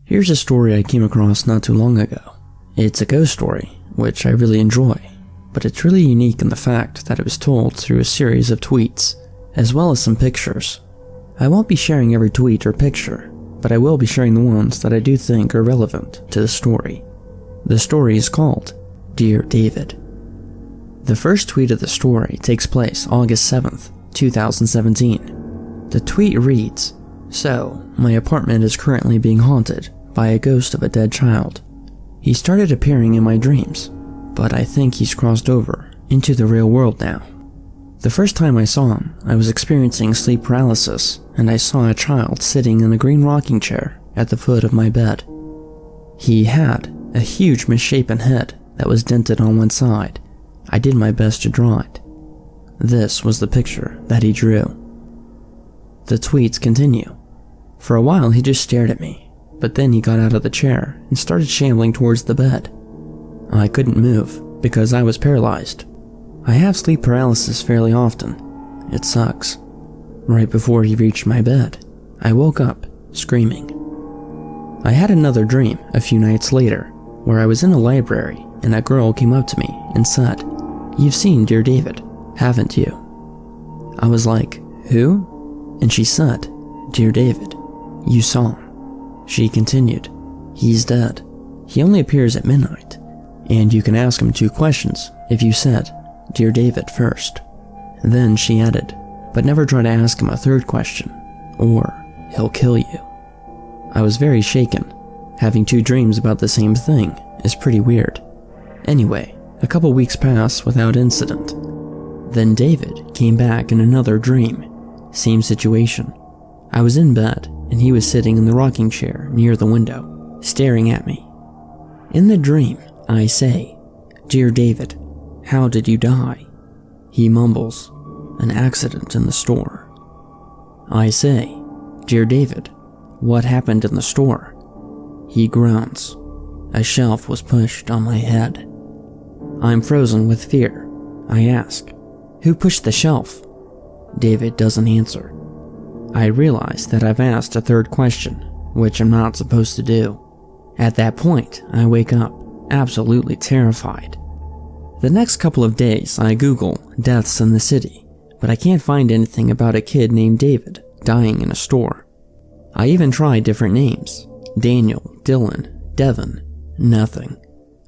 Here's a story I came across not too long ago. It's a ghost story, which I really enjoy, but it's really unique in the fact that it was told through a series of tweets, as well as some pictures. I won't be sharing every tweet or picture, but I will be sharing the ones that I do think are relevant to the story. The story is called Dear David. The first tweet of the story takes place August 7th, 2017. The tweet reads, "So, my apartment is currently being haunted by a ghost of a dead child. He started appearing in my dreams, but I think he's crossed over into the real world now. The first time I saw him, I was experiencing sleep paralysis, and I saw a child sitting in a green rocking chair at the foot of my bed. He had a huge misshapen head that was dented on one side. I did my best to draw it. This was the picture that he drew." The tweets continue. "For a while he just stared at me, but then he got out of the chair and started shambling towards the bed. I couldn't move because I was paralyzed. I have sleep paralysis fairly often. It sucks. Right before he reached my bed, I woke up screaming. I had another dream a few nights later where I was in a library and a girl came up to me and said, 'You've seen Dear David, haven't you?' I was like, 'Who?' And she said, 'Dear David, you saw him.' She continued, 'He's dead. He only appears at midnight, and you can ask him 2 questions if you said, Dear David first.' Then she added, 'But never try to ask him a 3rd question, or he'll kill you.' I was very shaken. Having 2 dreams about the same thing is pretty weird. Anyway, a couple weeks passed without incident. Then David came back in another dream. Same situation. I was in bed, and he was sitting in the rocking chair near the window, staring at me. In the dream, I say, 'Dear David, how did you die?' He mumbles, 'An accident in the store.' I say, 'Dear David, what happened in the store?' He groans, 'A shelf was pushed on my head.' I'm frozen with fear. I ask, 'Who pushed the shelf?' David doesn't answer. I realize that I've asked a 3rd question, which I'm not supposed to do. At that point, I wake up, absolutely terrified. The next couple of days, I Google deaths in the city, but I can't find anything about a kid named David dying in a store. I even tried different names, Daniel, Dylan, Devin, nothing.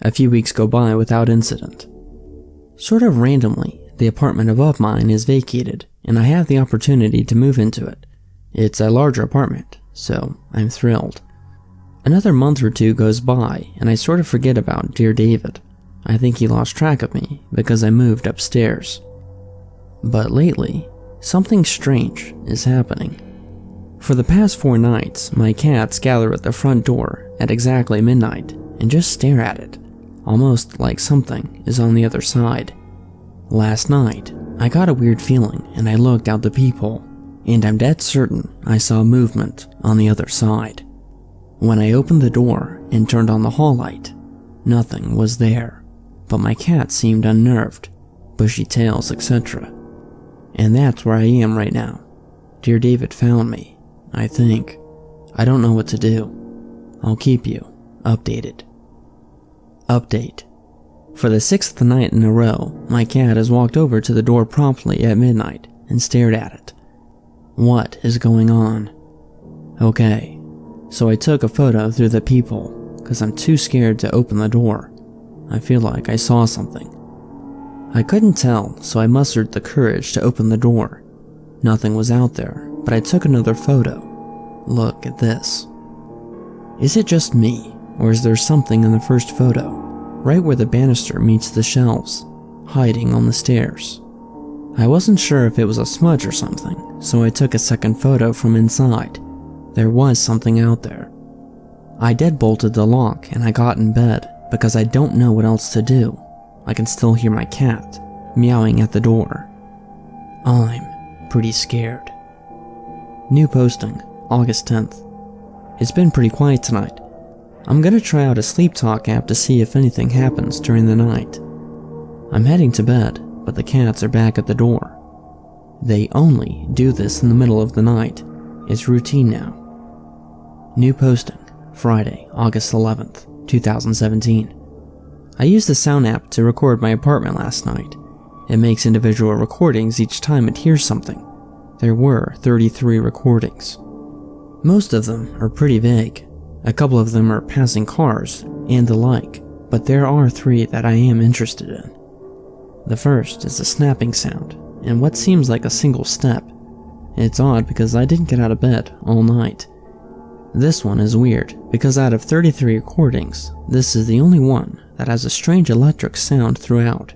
A few weeks go by without incident. Sort of randomly, the apartment above mine is vacated, and I have the opportunity to move into it. It's a larger apartment, so I'm thrilled. Another month or 2 goes by, and I sort of forget about Dear David. I think he lost track of me because I moved upstairs. But lately, something strange is happening. For the past 4 nights, my cats gather at the front door at exactly midnight and just stare at it, almost like something is on the other side. Last night, I got a weird feeling and I looked out the peephole, and I'm dead certain I saw movement on the other side. When I opened the door and turned on the hall light, nothing was there, but my cat seemed unnerved, bushy tails, etc. And that's where I am right now. Dear David found me, I think. I don't know what to do. I'll keep you updated. Update. For the 6th night in a row, my cat has walked over to the door promptly at midnight and stared at it. What is going on? Okay, so I took a photo through the peephole because I'm too scared to open the door. I feel like I saw something. I couldn't tell, so I mustered the courage to open the door. Nothing was out there, but I took another photo. Look at this. Is it just me, or is there something in the first photo, right where the banister meets the shelves, hiding on the stairs? I wasn't sure if it was a smudge or something, so I took a second photo from inside. There was something out there. I deadbolted the lock and I got in bed because I don't know what else to do. I can still hear my cat meowing at the door. I'm pretty scared. New posting, August 10th. It's been pretty quiet tonight. I'm gonna try out a sleep talk app to see if anything happens during the night. I'm heading to bed, but the cats are back at the door. They only do this in the middle of the night. It's routine now. New posting, Friday, August 11th, 2017. I used the sound app to record my apartment last night. It makes individual recordings each time it hears something. There were 33 recordings. Most of them are pretty vague. A couple of them are passing cars and the like, but there are 3 that I am interested in. The first is a snapping sound, and what seems like a single step. It's odd because I didn't get out of bed all night. This one is weird because out of 33 recordings, this is the only one that has a strange electric sound throughout.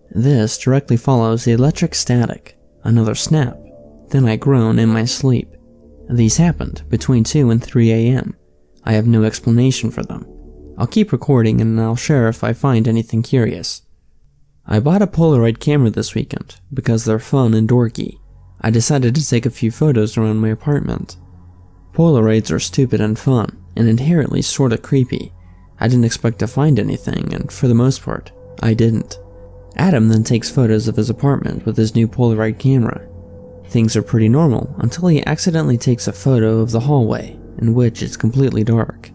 This directly follows the electric static, another snap, then I groan in my sleep. These happened between 2 and 3 a.m. I have no explanation for them. I'll keep recording and I'll share if I find anything curious. I bought a Polaroid camera this weekend because they're fun and dorky. I decided to take a few photos around my apartment. Polaroids are stupid and fun, and inherently sorta creepy. I didn't expect to find anything, and for the most part, I didn't. Adam then takes photos of his apartment with his new Polaroid camera. Things are pretty normal until he accidentally takes a photo of the hallway, in which it's completely dark.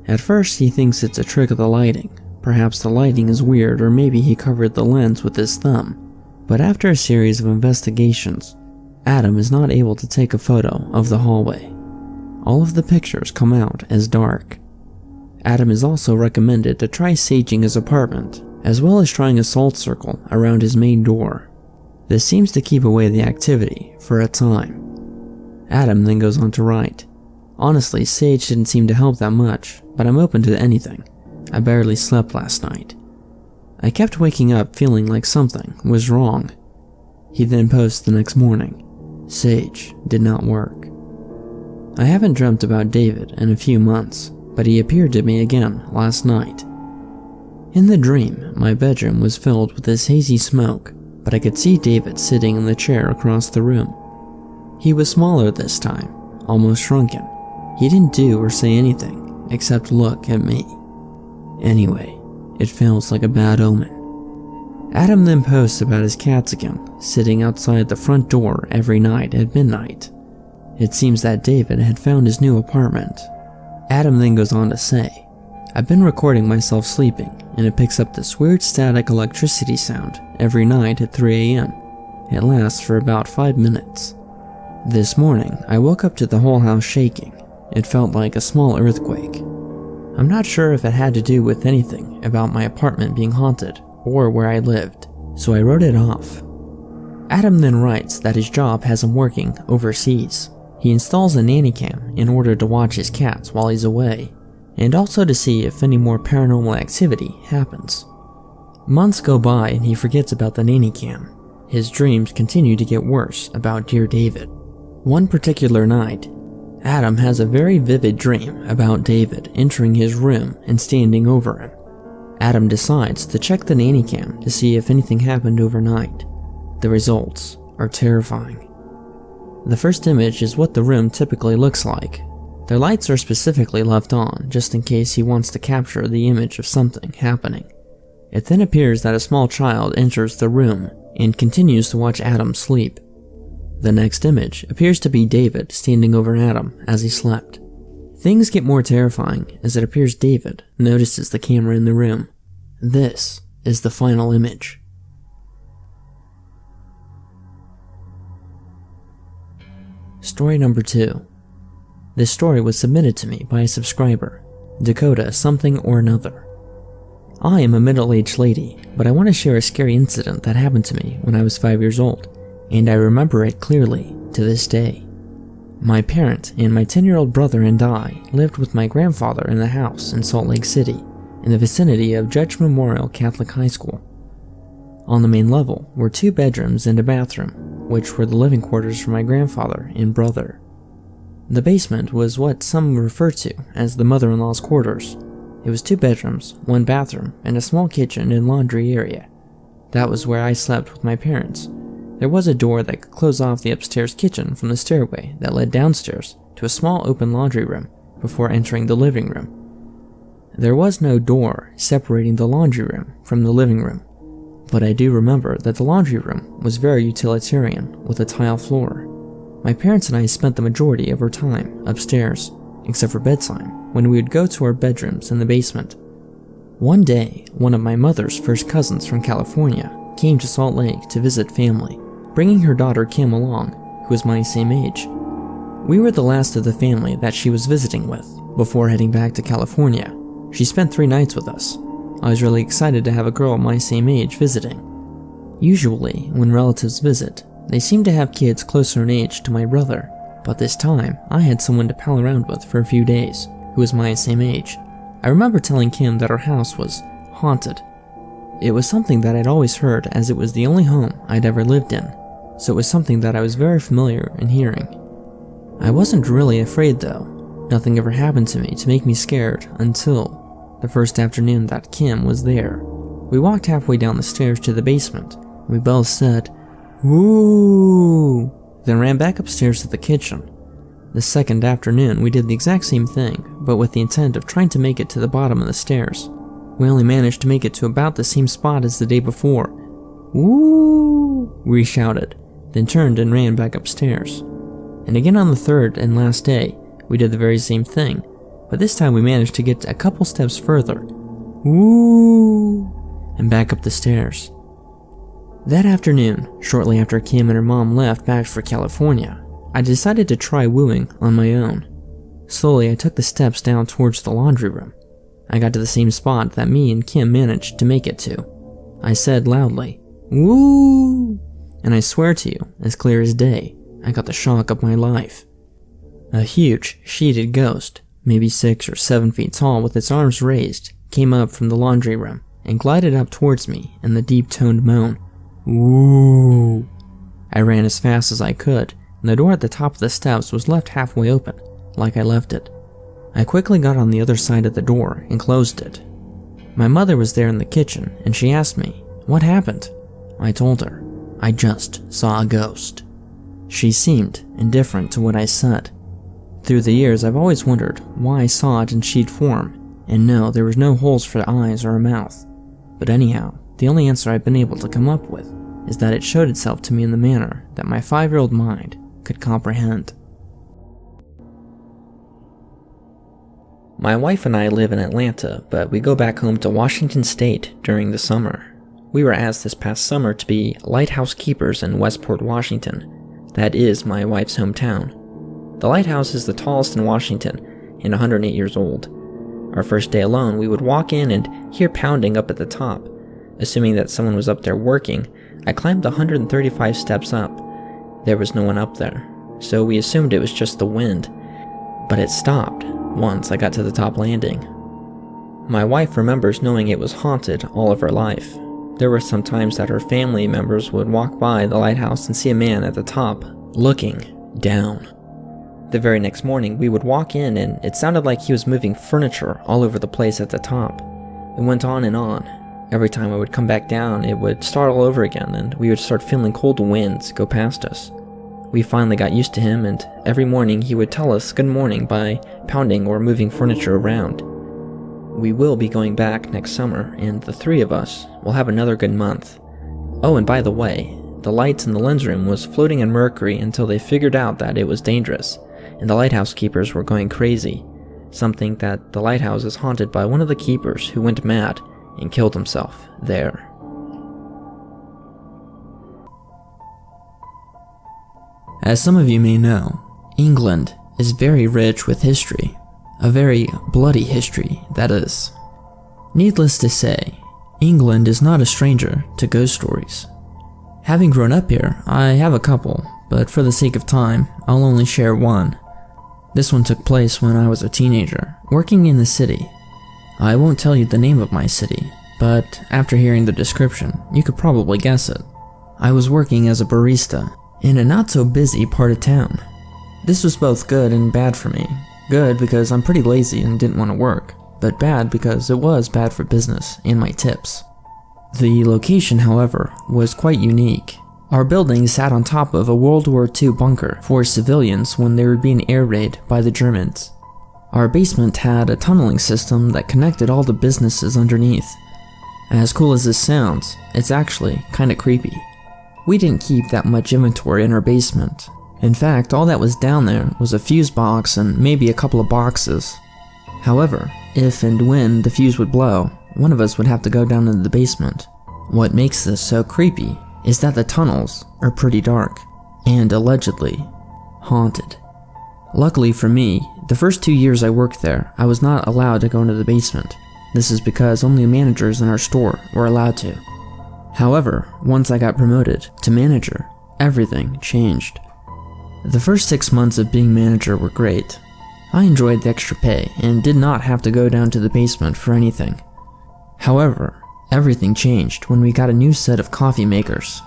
At first he thinks it's a trick of the lighting. Perhaps the lighting is weird, or maybe he covered the lens with his thumb. But after a series of investigations, Adam is not able to take a photo of the hallway. All of the pictures come out as dark. Adam is also recommended to try saging his apartment, as well as trying a salt circle around his main door. This seems to keep away the activity for a time. Adam then goes on to write, "Honestly, sage didn't seem to help that much, but I'm open to anything. I barely slept last night. I kept waking up feeling like something was wrong." He then posts the next morning, "Sage did not work." I haven't dreamt about David in a few months, but he appeared to me again last night. In the dream, my bedroom was filled with this hazy smoke, but I could see David sitting in the chair across the room. He was smaller this time, almost shrunken. He didn't do or say anything, except look at me. Anyway, it feels like a bad omen. Adam then posts about his cats again, sitting outside the front door every night at midnight. It seems that David had found his new apartment. Adam then goes on to say, "I've been recording myself sleeping, and it picks up this weird static electricity sound every night at 3 a.m. It lasts for about 5 minutes. This morning, I woke up to the whole house shaking. It felt like a small earthquake. I'm not sure if it had to do with anything about my apartment being haunted or where I lived, so I wrote it off." Adam then writes that his job has him working overseas. He installs a nanny cam in order to watch his cats while he's away, and also to see if any more paranormal activity happens. Months go by and he forgets about the nanny cam. His dreams continue to get worse about dear David. One particular night, Adam has a very vivid dream about David entering his room and standing over him. Adam decides to check the nanny cam to see if anything happened overnight. The results are terrifying. The first image is what the room typically looks like. Their lights are specifically left on just in case he wants to capture the image of something happening. It then appears that a small child enters the room and continues to watch Adam sleep. The next image appears to be David standing over Adam as he slept. Things get more terrifying as it appears David notices the camera in the room. This is the final image. Story number 2. This story was submitted to me by a subscriber, Dakota Somethingoranother. I am a middle-aged lady, but I want to share a scary incident that happened to me when I was 5 years old, and I remember it clearly to this day. My parent and my 10-year-old brother and I lived with my grandfather in the house in Salt Lake City, in the vicinity of Judge Memorial Catholic High School. On the main level were 2 bedrooms and a bathroom, which were the living quarters for my grandfather and brother. The basement was what some refer to as the mother-in-law's quarters. It was 2 bedrooms, 1 bathroom, and a small kitchen and laundry area. That was where I slept with my parents. There was a door that could close off the upstairs kitchen from the stairway that led downstairs to a small open laundry room before entering the living room. There was no door separating the laundry room from the living room, but I do remember that the laundry room was very utilitarian with a tile floor. My parents and I spent the majority of our time upstairs. except for bedtime, when we would go to our bedrooms in the basement. One day, one of my mother's first cousins from California came to Salt Lake to visit family, bringing her daughter Kim along, who was my same age. We were the last of the family that she was visiting with, before heading back to California. She spent 3 nights with us. I was really excited to have a girl my same age visiting. Usually, when relatives visit, they seem to have kids closer in age to my brother, but this time, I had someone to pal around with for a few days, who was my same age. I remember telling Kim that our house was haunted. It was something that I'd always heard, as it was the only home I'd ever lived in, so it was something that I was very familiar in hearing. I wasn't really afraid though. Nothing ever happened to me to make me scared until the first afternoon that Kim was there. We walked halfway down the stairs to the basement. We both said, "Woo!" then ran back upstairs to the kitchen. The second afternoon, we did the exact same thing, but with the intent of trying to make it to the bottom of the stairs. We only managed to make it to about the same spot as the day before. "Woo!" we shouted, then turned and ran back upstairs. And again on the third and last day, we did the very same thing, but this time we managed to get a couple steps further. "Woo!" and back up the stairs. That afternoon, shortly after Kim and her mom left back for California, I decided to try wooing on my own. Slowly, I took the steps down towards the laundry room. I got to the same spot that me and Kim managed to make it to. I said loudly, "Woo!" and I swear to you, as clear as day, I got the shock of my life. A huge, sheeted ghost, maybe 6 or 7 feet tall with its arms raised, came up from the laundry room and glided up towards me in the deep-toned moan, "Woo!" I ran as fast as I could, and the door at the top of the steps was left halfway open, like I left it. I quickly got on the other side of the door and closed it. My mother was there in the kitchen, and she asked me, "What happened?" I told her, "I just saw a ghost." She seemed indifferent to what I said. Through the years, I've always wondered why I saw it in sheet form, and no, there was no holes for eyes or a mouth. But anyhow, the only answer I've been able to come up with is that it showed itself to me in the manner that my 5-year-old mind could comprehend. My wife and I live in Atlanta, but we go back home to Washington State during the summer. We were asked this past summer to be lighthouse keepers in Westport, Washington. That is my wife's hometown. The lighthouse is the tallest in Washington and 108 years old. Our first day alone, we would walk in and hear pounding up at the top. Assuming that someone was up there working, I climbed 135 steps up. There was no one up there, so we assumed it was just the wind. But it stopped once I got to the top landing. My wife remembers knowing it was haunted all of her life. There were some times that her family members would walk by the lighthouse and see a man at the top, looking down. The very next morning, we would walk in and it sounded like he was moving furniture all over the place at the top. It went on and on. Every time I would come back down, it would start all over again and we would start feeling cold winds go past us. We finally got used to him, and every morning he would tell us good morning by pounding or moving furniture around. We will be going back next summer, and the 3 of us will have another good month. Oh, and by the way, the lights in the lens room was floating in mercury until they figured out that it was dangerous, and the lighthouse keepers were going crazy. Something that the lighthouse is haunted by one of the keepers who went mad and killed himself there. As some of you may know, England is very rich with history, a very bloody history, that is. Needless to say, England is not a stranger to ghost stories. Having grown up here, I have a couple, but for the sake of time, I'll only share one. This one took place when I was a teenager, working in the city. I won't tell you the name of my city, but after hearing the description, you could probably guess it. I was working as a barista in a not-so-busy part of town. This was both good and bad for me. Good because I'm pretty lazy and didn't want to work, but bad because it was bad for business and my tips. The location, however, was quite unique. Our building sat on top of a World War II bunker for civilians when they were being air raided by the Germans. Our basement had a tunneling system that connected all the businesses underneath. As cool as this sounds, it's actually kinda creepy. We didn't keep that much inventory in our basement, In fact, all that was down there was a fuse box and maybe a couple of boxes. However, if and when the fuse would blow, one of us would have to go down into the basement. What makes this so creepy is that the tunnels are pretty dark and allegedly haunted. Luckily for me, the first 2 years I worked there, I was not allowed to go into the basement. This is because only managers in our store were allowed to. However, once I got promoted to manager, everything changed. The first 6 months of being manager were great. I enjoyed the extra pay and did not have to go down to the basement for anything. However, everything changed when we got a new set of coffee makers.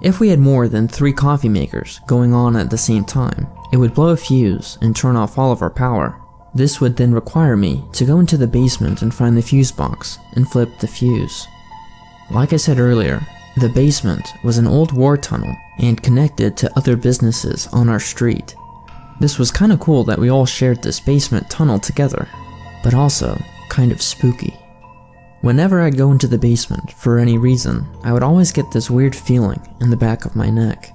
If we had more than 3 coffee makers going on at the same time, it would blow a fuse and turn off all of our power. This would then require me to go into the basement and find the fuse box and flip the fuse. Like I said earlier, the basement was an old war tunnel and connected to other businesses on our street. This was kinda cool that we all shared this basement tunnel together, but also kind of spooky. Whenever I'd go into the basement for any reason, I would always get this weird feeling in the back of my neck.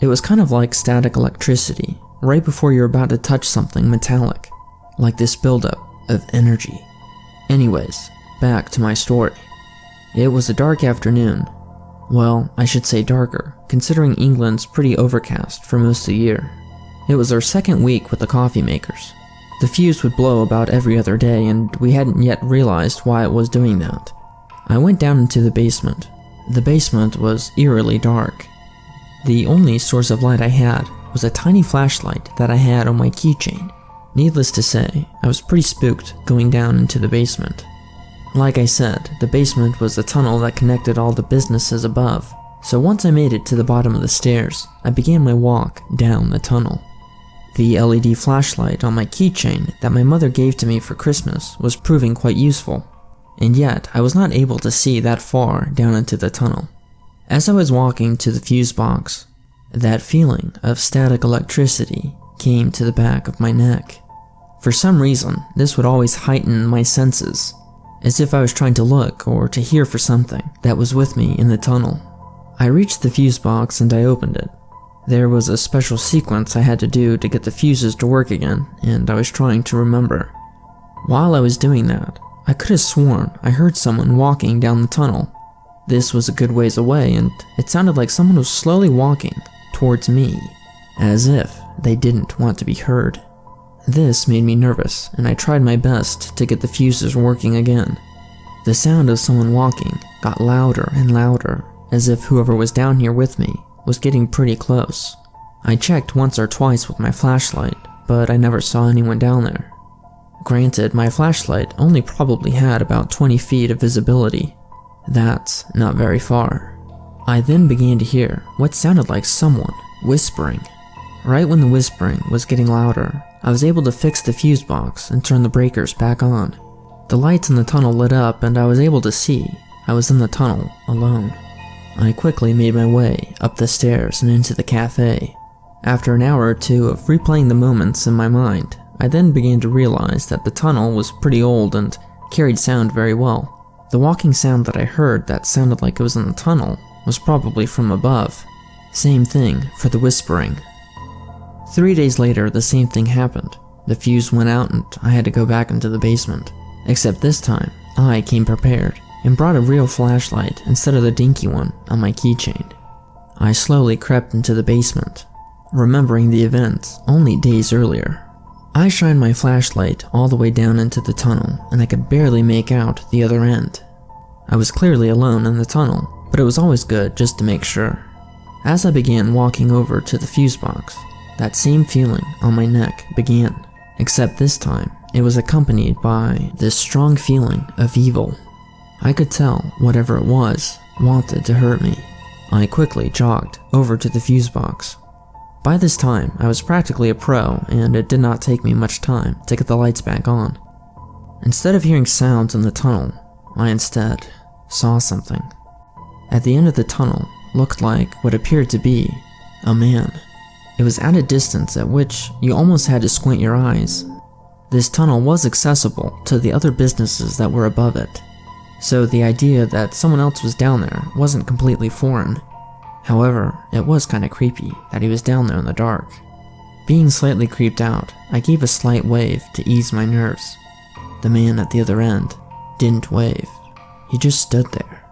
It was kind of like static electricity, right before you're about to touch something metallic, like this buildup of energy. Anyways, back to my story. It was a dark afternoon. Well, I should say darker, considering England's pretty overcast for most of the year. It was our second week with the coffee makers. The fuse would blow about every other day, and we hadn't yet realized why it was doing that. I went down into the basement. The basement was eerily dark. The only source of light I had was a tiny flashlight that I had on my keychain. Needless to say, I was pretty spooked going down into the basement. Like I said, the basement was the tunnel that connected all the businesses above, so once I made it to the bottom of the stairs, I began my walk down the tunnel. The LED flashlight on my keychain that my mother gave to me for Christmas was proving quite useful, and yet I was not able to see that far down into the tunnel. As I was walking to the fuse box, that feeling of static electricity came to the back of my neck. For some reason, this would always heighten my senses, as if I was trying to look or to hear for something that was with me in the tunnel. I reached the fuse box and I opened it. There was a special sequence I had to do to get the fuses to work again, and I was trying to remember. While I was doing that, I could have sworn I heard someone walking down the tunnel. This was a good ways away, and it sounded like someone was slowly walking towards me, as if they didn't want to be heard. This made me nervous, and I tried my best to get the fuses working again. The sound of someone walking got louder and louder, as if whoever was down here with me was getting pretty close. I checked once or twice with my flashlight, but I never saw anyone down there. Granted, my flashlight only probably had about 20 feet of visibility. That's not very far. I then began to hear what sounded like someone whispering. Right when the whispering was getting louder, I was able to fix the fuse box and turn the breakers back on. The lights in the tunnel lit up and I was able to see I was in the tunnel alone. I quickly made my way up the stairs and into the cafe. After an hour or two of replaying the moments in my mind, I then began to realize that the tunnel was pretty old and carried sound very well. The walking sound that I heard that sounded like it was in the tunnel was probably from above. Same thing for the whispering. 3 days later, the same thing happened. The fuse went out and I had to go back into the basement. Except this time, I came prepared and brought a real flashlight instead of the dinky one on my keychain. I slowly crept into the basement, remembering the events only days earlier. I shined my flashlight all the way down into the tunnel and I could barely make out the other end. I was clearly alone in the tunnel, but it was always good just to make sure. As I began walking over to the fuse box, that same feeling on my neck began, except this time it was accompanied by this strong feeling of evil. I could tell whatever it was wanted to hurt me. I quickly jogged over to the fuse box. By this time, I was practically a pro, and it did not take me much time to get the lights back on. Instead of hearing sounds in the tunnel, I instead saw something. At the end of the tunnel looked like what appeared to be a man. It was at a distance at which you almost had to squint your eyes. This tunnel was accessible to the other businesses that were above it, so the idea that someone else was down there wasn't completely foreign. However, it was kinda creepy that he was down there in the dark. Being slightly creeped out, I gave a slight wave to ease my nerves. The man at the other end didn't wave. He just stood there.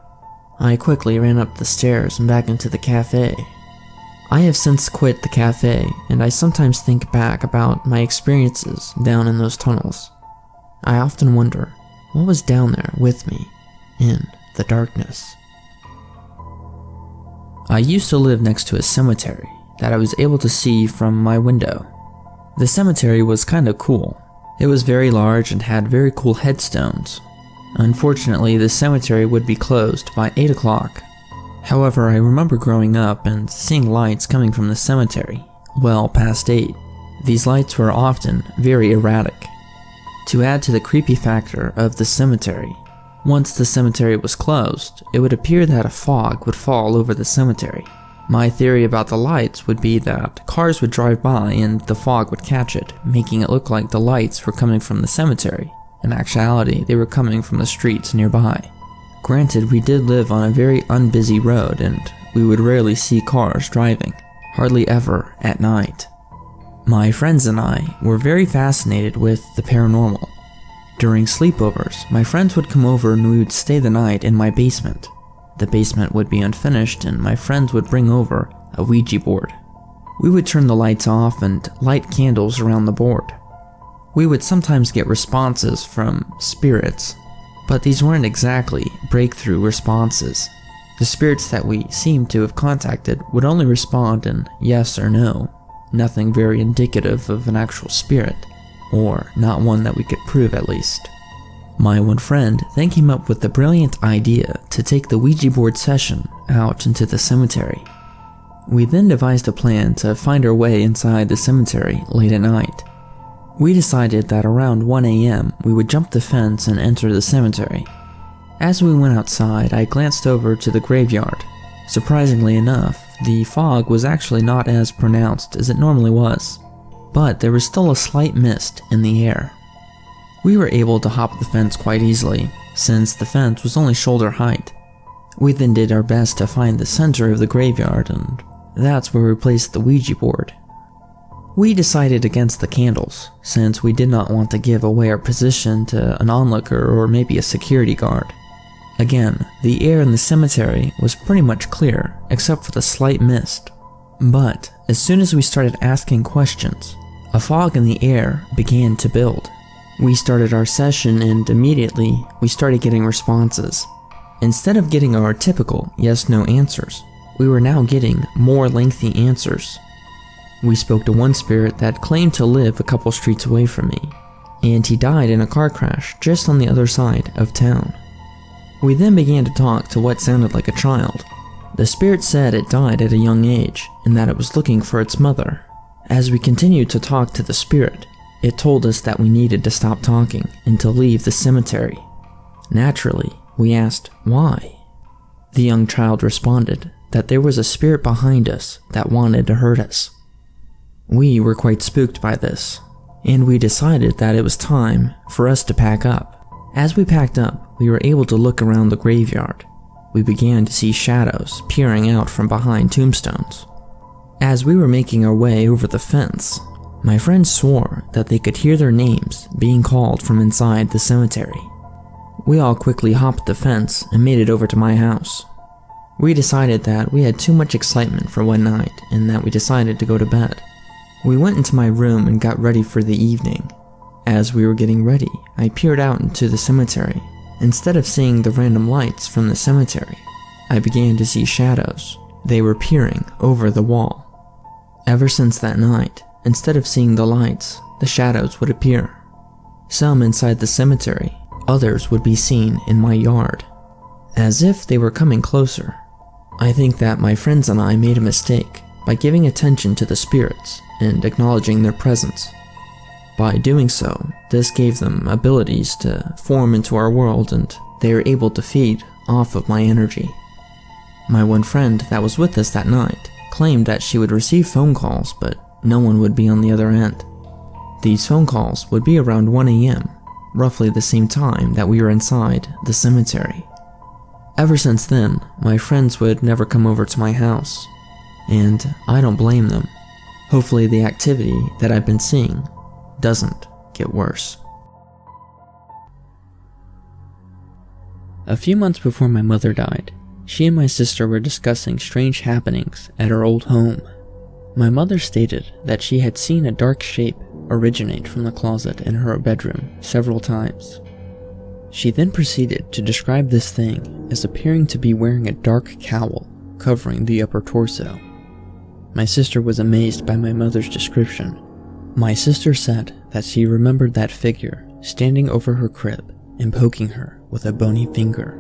I quickly ran up the stairs and back into the cafe. I have since quit the cafe, and I sometimes think back about my experiences down in those tunnels. I often wonder what was down there with me in the darkness. I used to live next to a cemetery that I was able to see from my window. The cemetery was kinda cool. It was very large and had very cool headstones. Unfortunately, the cemetery would be closed by 8 o'clock. However, I remember growing up and seeing lights coming from the cemetery well past 8. These lights were often very erratic. To add to the creepy factor of the cemetery, once the cemetery was closed, it would appear that a fog would fall over the cemetery. My theory about the lights would be that cars would drive by and the fog would catch it, making it look like the lights were coming from the cemetery. In actuality, they were coming from the streets nearby. Granted, we did live on a very unbusy road and we would rarely see cars driving, hardly ever at night. My friends and I were very fascinated with the paranormal. During sleepovers, my friends would come over and we would stay the night in my basement. The basement would be unfinished and my friends would bring over a Ouija board. We would turn the lights off and light candles around the board. We would sometimes get responses from spirits, but these weren't exactly breakthrough responses. The spirits that we seemed to have contacted would only respond in yes or no, nothing very indicative of an actual spirit, or not one that we could prove at least. My one friend then came up with the brilliant idea to take the Ouija board session out into the cemetery. We then devised a plan to find our way inside the cemetery late at night. We decided that around 1 a.m. we would jump the fence and enter the cemetery. As we went outside, I glanced over to the graveyard. Surprisingly enough, the fog was actually not as pronounced as it normally was, but there was still a slight mist in the air. We were able to hop the fence quite easily, since the fence was only shoulder height. We then did our best to find the center of the graveyard, and that's where we placed the Ouija board. We decided against the candles, since we did not want to give away our position to an onlooker or maybe a security guard. Again, the air in the cemetery was pretty much clear, except for the slight mist. But as soon as we started asking questions, a fog in the air began to build. We started our session and immediately we started getting responses. Instead of getting our typical yes/no answers, we were now getting more lengthy answers. We spoke to one spirit that claimed to live a couple streets away from me, and he died in a car crash just on the other side of town. We then began to talk to what sounded like a child. The spirit said it died at a young age and that it was looking for its mother. As we continued to talk to the spirit, it told us that we needed to stop talking and to leave the cemetery. Naturally, we asked why. The young child responded that there was a spirit behind us that wanted to hurt us. We were quite spooked by this, and we decided that it was time for us to pack up. As we packed up, we were able to look around the graveyard. We began to see shadows peering out from behind tombstones. As we were making our way over the fence, my friends swore that they could hear their names being called from inside the cemetery. We all quickly hopped the fence and made it over to my house. We decided that we had too much excitement for one night and that we decided to go to bed. We went into my room and got ready for the evening. As we were getting ready, I peered out into the cemetery. Instead of seeing the random lights from the cemetery, I began to see shadows. They were peering over the wall. Ever since that night, instead of seeing the lights, the shadows would appear. Some inside the cemetery, others would be seen in my yard, as if they were coming closer. I think that my friends and I made a mistake by giving attention to the spirits and acknowledging their presence. By doing so, this gave them abilities to form into our world and they were able to feed off of my energy. My one friend that was with us that night claimed that she would receive phone calls, but no one would be on the other end. These phone calls would be around 1 a.m., roughly the same time that we were inside the cemetery. Ever since then, my friends would never come over to my house, and I don't blame them. Hopefully the activity that I've been seeing doesn't get worse. A few months before my mother died, she and my sister were discussing strange happenings at our old home. My mother stated that she had seen a dark shape originate from the closet in her bedroom several times. She then proceeded to describe this thing as appearing to be wearing a dark cowl covering the upper torso. My sister was amazed by my mother's description. My sister said that she remembered that figure standing over her crib and poking her with a bony finger.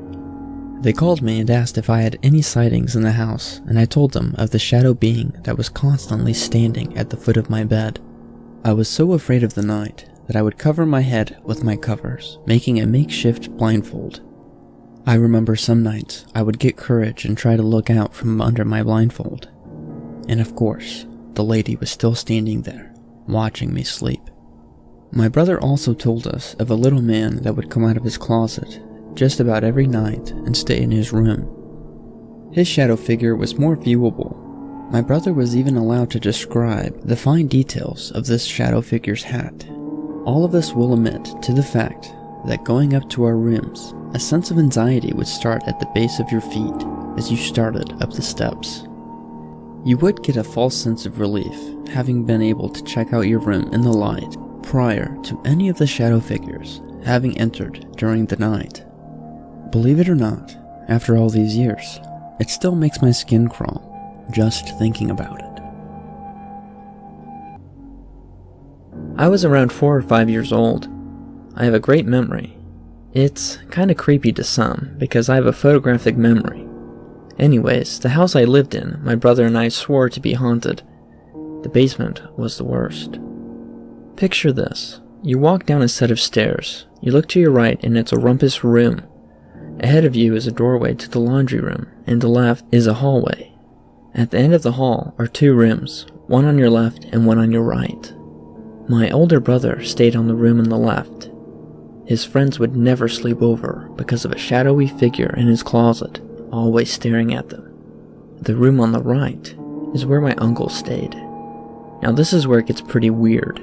They called me and asked if I had any sightings in the house, and I told them of the shadow being that was constantly standing at the foot of my bed. I was so afraid of the night that I would cover my head with my covers, making a makeshift blindfold. I remember some nights I would get courage and try to look out from under my blindfold. And of course, the lady was still standing there, watching me sleep. My brother also told us of a little man that would come out of his closet just about every night and stay in his room. His shadow figure was more viewable. My brother was even allowed to describe the fine details of this shadow figure's hat. All of this will admit to the fact that going up to our rooms, a sense of anxiety would start at the base of your feet as you started up the steps. You would get a false sense of relief having been able to check out your room in the light prior to any of the shadow figures having entered during the night. Believe it or not, after all these years, it still makes my skin crawl just thinking about it. I was around 4 or 5 years old. I have a great memory. It's kinda creepy to some because I have a photographic memory. Anyways, the house I lived in, my brother and I swore to be haunted. The basement was the worst. Picture this. You walk down a set of stairs. You look to your right and it's a rumpus room. Ahead of you is a doorway to the laundry room, and to the left is a hallway. At the end of the hall are 2 rooms, one on your left and one on your right. My older brother stayed on the room on the left. His friends would never sleep over because of a shadowy figure in his closet, always staring at them. The room on the right is where my uncle stayed. Now this is where it gets pretty weird.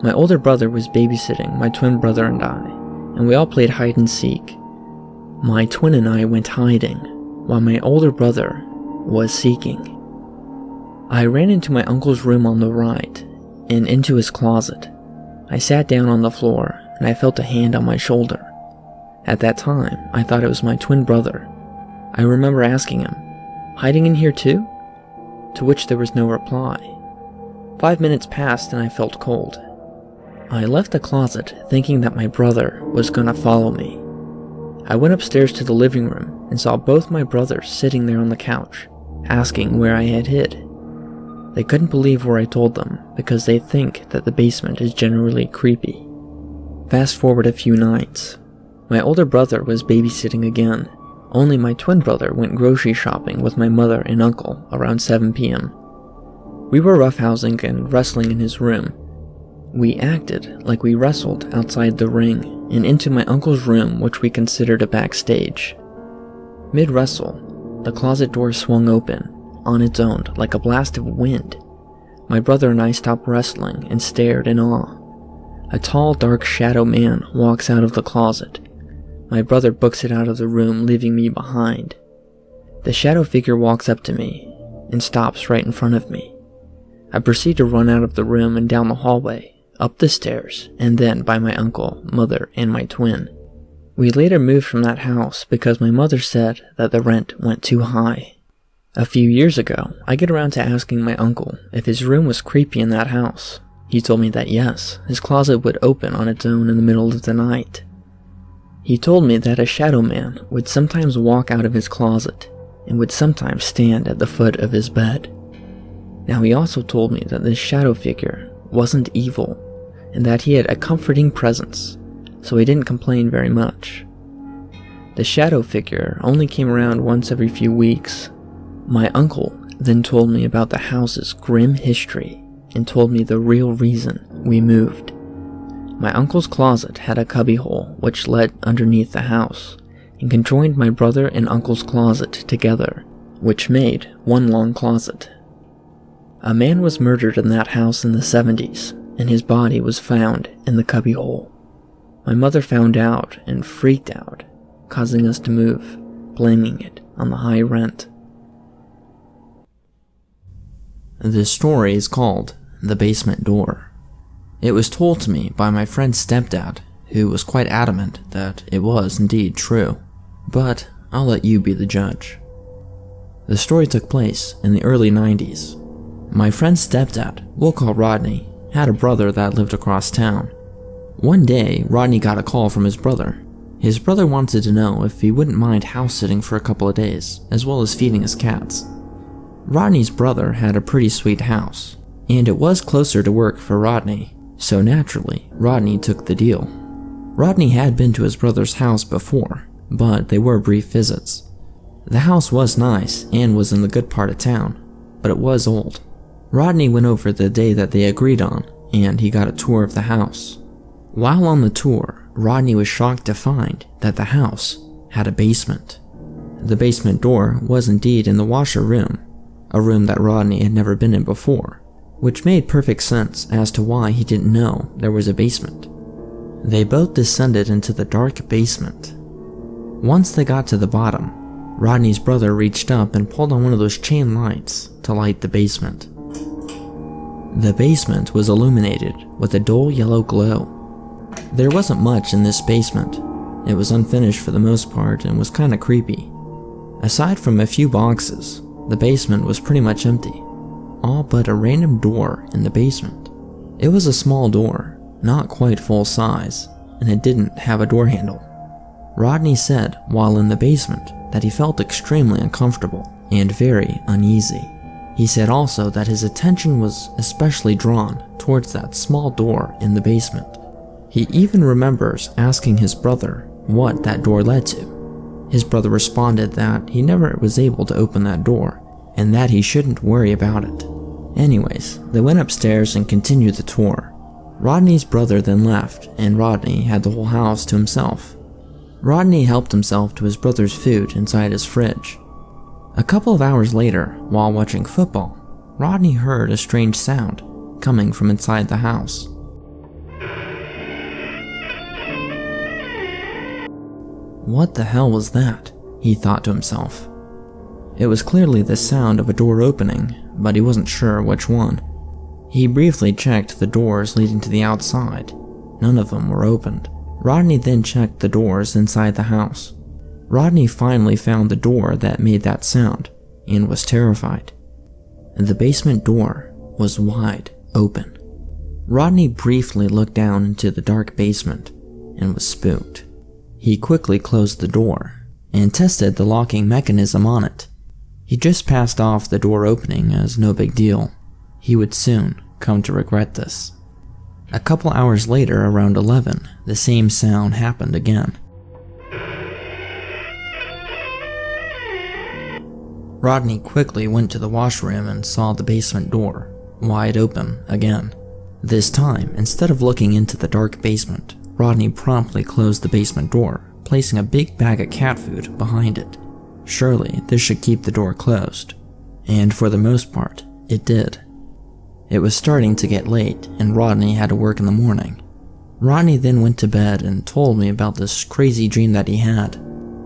My older brother was babysitting my twin brother and I, and we all played hide and seek. My twin and I went hiding, while my older brother was seeking. I ran into my uncle's room on the right, and into his closet. I sat down on the floor, and I felt a hand on my shoulder. At that time, I thought it was my twin brother. I remember asking him, "Hiding in here too?" To which there was no reply. 5 minutes passed and I felt cold. I left the closet thinking that my brother was gonna follow me. I went upstairs to the living room and saw both my brothers sitting there on the couch, asking where I had hid. They couldn't believe where I told them because they think that the basement is generally creepy. Fast forward a few nights. My older brother was babysitting again, only my twin brother went grocery shopping with my mother and uncle around 7 p.m. We were roughhousing and wrestling in his room. We acted like we wrestled outside the ring and into my uncle's room, which we considered a backstage. Mid-wrestle, the closet door swung open on its own like a blast of wind. My brother and I stopped wrestling and stared in awe. A tall, dark shadow man walks out of the closet. My brother books it out of the room, leaving me behind. The shadow figure walks up to me and stops right in front of me. I proceed to run out of the room and down the hallway, up the stairs, and then by my uncle, mother, and my twin. We later moved from that house because my mother said that the rent went too high. A few years ago, I get around to asking my uncle if his room was creepy in that house. He told me that yes, his closet would open on its own in the middle of the night. He told me that a shadow man would sometimes walk out of his closet and would sometimes stand at the foot of his bed. Now he also told me that this shadow figure wasn't evil and that he had a comforting presence, so he didn't complain very much. The shadow figure only came around once every few weeks. My uncle then told me about the house's grim history and told me the real reason we moved. My uncle's closet had a cubbyhole which led underneath the house, and conjoined my brother and uncle's closet together, which made one long closet. A man was murdered in that house in the 70s, and his body was found in the cubbyhole. My mother found out and freaked out, causing us to move, blaming it on the high rent. This story is called The Basement Door. It was told to me by my friend's stepdad, who was quite adamant that it was indeed true, but I'll let you be the judge. The story took place in the early 90s. My friend's stepdad, we'll call Rodney, had a brother that lived across town. One day, Rodney got a call from his brother. His brother wanted to know if he wouldn't mind house-sitting for a couple of days, as well as feeding his cats. Rodney's brother had a pretty sweet house, and it was closer to work for Rodney, so naturally, Rodney took the deal. Rodney had been to his brother's house before, but they were brief visits. The house was nice and was in the good part of town, but it was old. Rodney went over the day that they agreed on, and he got a tour of the house. While on the tour, Rodney was shocked to find that the house had a basement. The basement door was indeed in the washer room, a room that Rodney had never been in before, which made perfect sense as to why he didn't know there was a basement. They both descended into the dark basement. Once they got to the bottom, Rodney's brother reached up and pulled on one of those chain lights to light the basement. The basement was illuminated with a dull yellow glow. There wasn't much in this basement. It was unfinished for the most part and was kinda creepy. Aside from a few boxes, the basement was pretty much empty, all but a random door in the basement. It was a small door, not quite full size, and it didn't have a door handle. Rodney said while in the basement that he felt extremely uncomfortable and very uneasy. He said also that his attention was especially drawn towards that small door in the basement. He even remembers asking his brother what that door led to. His brother responded that he never was able to open that door, and that he shouldn't worry about it. Anyways, they went upstairs and continued the tour. Rodney's brother then left, and Rodney had the whole house to himself. Rodney helped himself to his brother's food inside his fridge. A couple of hours later, while watching football, Rodney heard a strange sound coming from inside the house. What the hell was that? He thought to himself. It was clearly the sound of a door opening, but he wasn't sure which one. He briefly checked the doors leading to the outside. None of them were opened. Rodney then checked the doors inside the house. Rodney finally found the door that made that sound and was terrified. The basement door was wide open. Rodney briefly looked down into the dark basement and was spooked. He quickly closed the door and tested the locking mechanism on it. He just passed off the door opening as no big deal. He would soon come to regret this. A couple hours later, around 11, the same sound happened again. Rodney quickly went to the washroom and saw the basement door, wide open again. This time, instead of looking into the dark basement, Rodney promptly closed the basement door, placing a big bag of cat food behind it. Surely, this should keep the door closed. And for the most part, it did. It was starting to get late, and Rodney had to work in the morning. Rodney then went to bed and told me about this crazy dream that he had.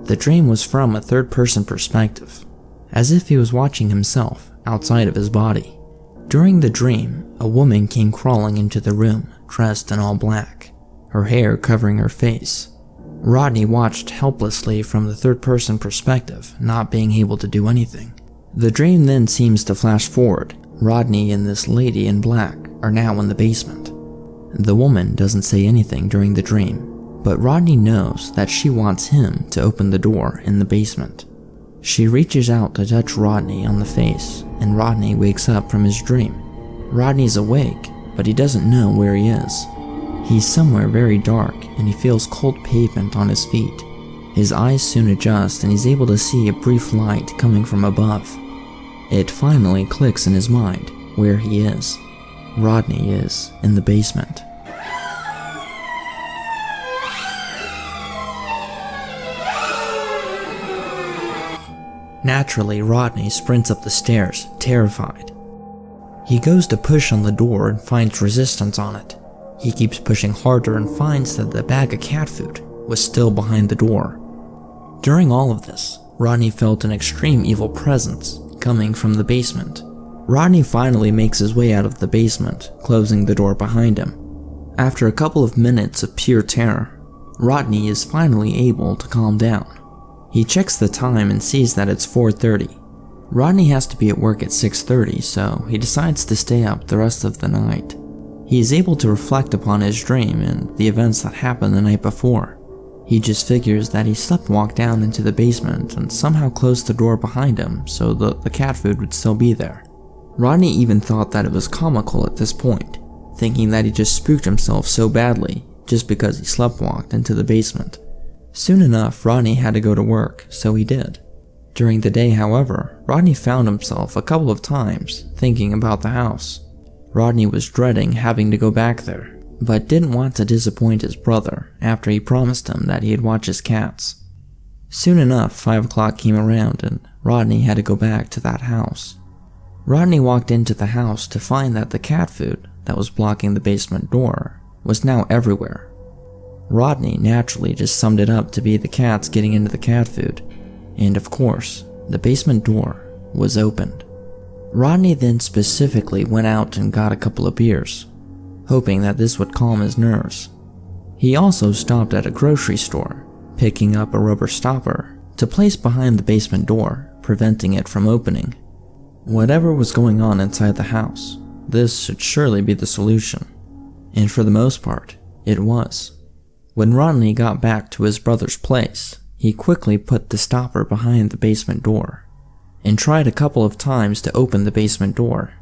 The dream was from a third-person perspective, as if he was watching himself outside of his body. During the dream, a woman came crawling into the room, dressed in all black, her hair covering her face. Rodney watched helplessly from the third-person perspective, not being able to do anything. The dream then seems to flash forward. Rodney and this lady in black are now in the basement. The woman doesn't say anything during the dream, but Rodney knows that she wants him to open the door in the basement. She reaches out to touch Rodney on the face, and Rodney wakes up from his dream. Rodney's awake, but he doesn't know where he is. He's somewhere very dark, and he feels cold pavement on his feet. His eyes soon adjust, and he's able to see a brief light coming from above. It finally clicks in his mind where he is. Rodney is in the basement. Naturally, Rodney sprints up the stairs, terrified. He goes to push on the door and finds resistance on it. He keeps pushing harder and finds that the bag of cat food was still behind the door. During all of this, Rodney felt an extreme evil presence coming from the basement. Rodney finally makes his way out of the basement, closing the door behind him. After a couple of minutes of pure terror, Rodney is finally able to calm down. He checks the time and sees that it's 4:30. Rodney has to be at work at 6:30, so he decides to stay up the rest of the night. He is able to reflect upon his dream and the events that happened the night before. He just figures that he sleptwalked down into the basement and somehow closed the door behind him so that the cat food would still be there. Rodney even thought that it was comical at this point, thinking that he just spooked himself so badly just because he sleptwalked into the basement. Soon enough, Rodney had to go to work, so he did. During the day, however, Rodney found himself a couple of times thinking about the house. Rodney was dreading having to go back there, but didn't want to disappoint his brother after he promised him that he'd watch his cats. Soon enough, 5 o'clock came around and Rodney had to go back to that house. Rodney walked into the house to find that the cat food that was blocking the basement door was now everywhere. Rodney naturally just summed it up to be the cats getting into the cat food, and of course, the basement door was opened. Rodney then specifically went out and got a couple of beers, hoping that this would calm his nerves. He also stopped at a grocery store, picking up a rubber stopper to place behind the basement door, preventing it from opening. Whatever was going on inside the house, this should surely be the solution. And for the most part, it was. When Rodney got back to his brother's place, he quickly put the stopper behind the basement door and tried a couple of times to open the basement door.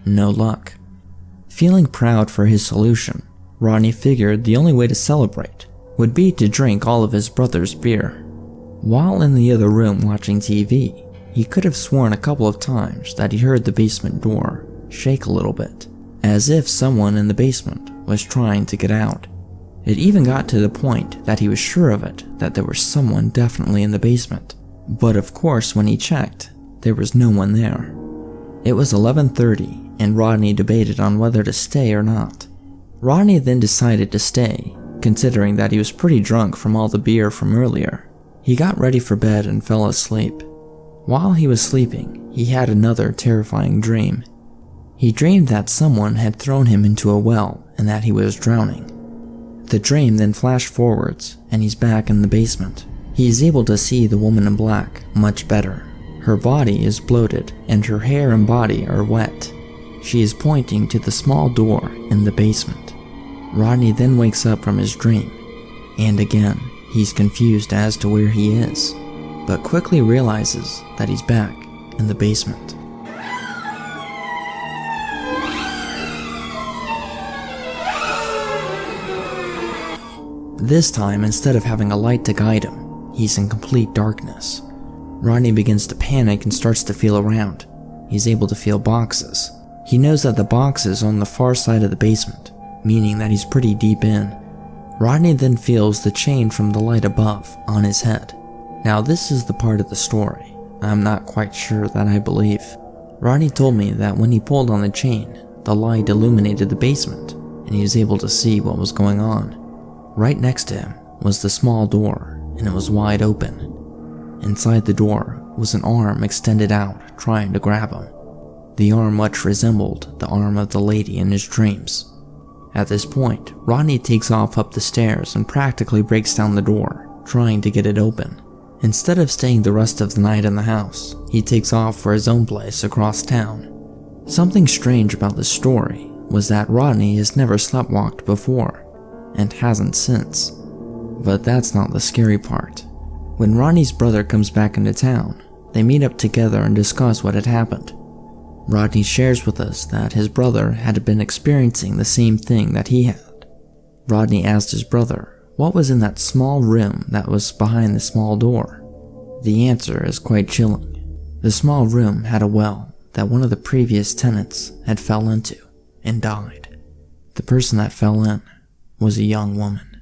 No luck. Feeling proud for his solution, Rodney figured the only way to celebrate would be to drink all of his brother's beer. While in the other room watching TV, he could have sworn a couple of times that he heard the basement door shake a little bit, as if someone in the basement was trying to get out. It even got to the point that he was sure of it, that there was someone definitely in the basement. But of course, when he checked, there was no one there. It was 11:30, and Rodney debated on whether to stay or not. Rodney then decided to stay, considering that he was pretty drunk from all the beer from earlier. He got ready for bed and fell asleep. While he was sleeping, he had another terrifying dream. He dreamed that someone had thrown him into a well and that he was drowning. The dream then flashed forwards, and he's back in the basement. He is able to see the woman in black much better. Her body is bloated, and her hair and body are wet. She is pointing to the small door in the basement. Rodney then wakes up from his dream, and again, he's confused as to where he is, but quickly realizes that he's back in the basement. This time, instead of having a light to guide him, he's in complete darkness. Rodney begins to panic and starts to feel around. He's able to feel boxes. He knows that the box is on the far side of the basement, meaning that he's pretty deep in. Rodney then feels the chain from the light above on his head. Now this is the part of the story I'm not quite sure that I believe. Rodney told me that when he pulled on the chain, the light illuminated the basement, and he was able to see what was going on. Right next to him was the small door, and it was wide open. Inside the door was an arm extended out, trying to grab him. The arm much resembled the arm of the lady in his dreams. At this point, Rodney takes off up the stairs and practically breaks down the door, trying to get it open. Instead of staying the rest of the night in the house, he takes off for his own place across town. Something strange about this story was that Rodney has never sleptwalked before, and hasn't since. But that's not the scary part. When Rodney's brother comes back into town, they meet up together and discuss what had happened. Rodney shares with us that his brother had been experiencing the same thing that he had. Rodney asked his brother what was in that small room that was behind the small door. The answer is quite chilling. The small room had a well that one of the previous tenants had fell into and died. The person that fell in was a young woman.